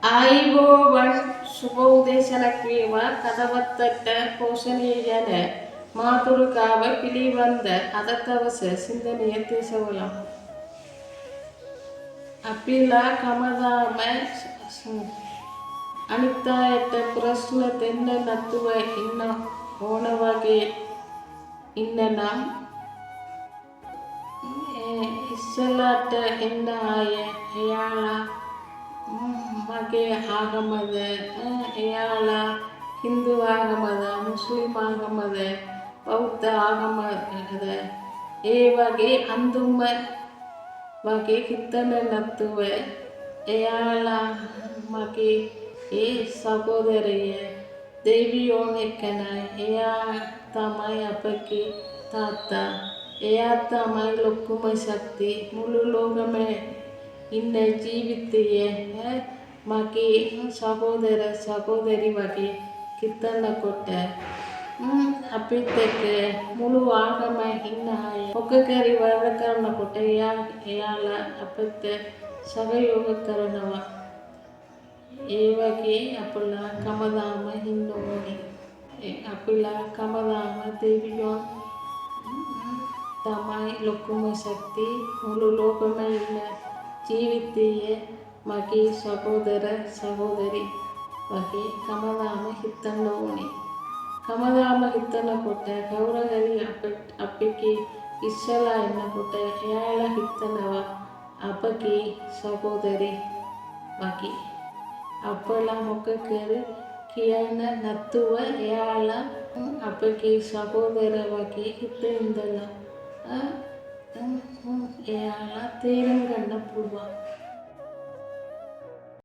ආයිබෝවන් සුබ උදේසනක් වේවා කදවත්තට පෝෂණීය යන මාතෘකාව පිළිබඳ අද දවස සින්දනීය දේශවලම් අපිලා කමදාම අනිත් අයට ප්‍රශ්න දෙන්න නැතුව ඉන්න ඕන වගේ ඉන්නනම් ඉස්සලට එන්න අය එයාලා මගේ ආගමද එයාලා හින්දු ආගමද මුස්ලිම් ආගමද බෞද්ධ ආගමද ඒ වගේ අඳුම වගේ හිතන්න නැතුව එයාලා මගේ ඒ සහෝදරය දෙවියෝන් එක්කනයි එයා තමයි අපගේ තාත්තා එයා තමයි ලොකුම ශක්තිය මුළු ලෝකෙම ඉන්න ජීවිතයේ මගේ සහෝදර සහෝදරි වගේ හිතනකොට අපිත් එක්ක මුළු ආගම ඉන්න අය ඔක්කොගරි වැඩ කරනකොට එයාලා අපිට සහයෝග කරනවා ඒ වගේ අපලා කමදාම ඉන්න ඕනේ අපලා කමදාම දෙවියෝ තමයි ලොකුම ශක්තිය මුළු ලෝකෙම ඉන්න ජීවිතයේ මගේ සහෝදර සහෝදරි වගේ කමදාම හිතන්න ඕනේ කමදාම හිතනකොට කවුරු හරි අපේ ඉස්සලා එනකොට එයාලා හිතනවා අපගේ සහෝදරි වගේ අපලා මොකද කියන්න නැතුව එයාලා අපගේ සහෝදර වගේ හිතෙන්දලා එයාලා තේරුම් ගන්න පුළුවන්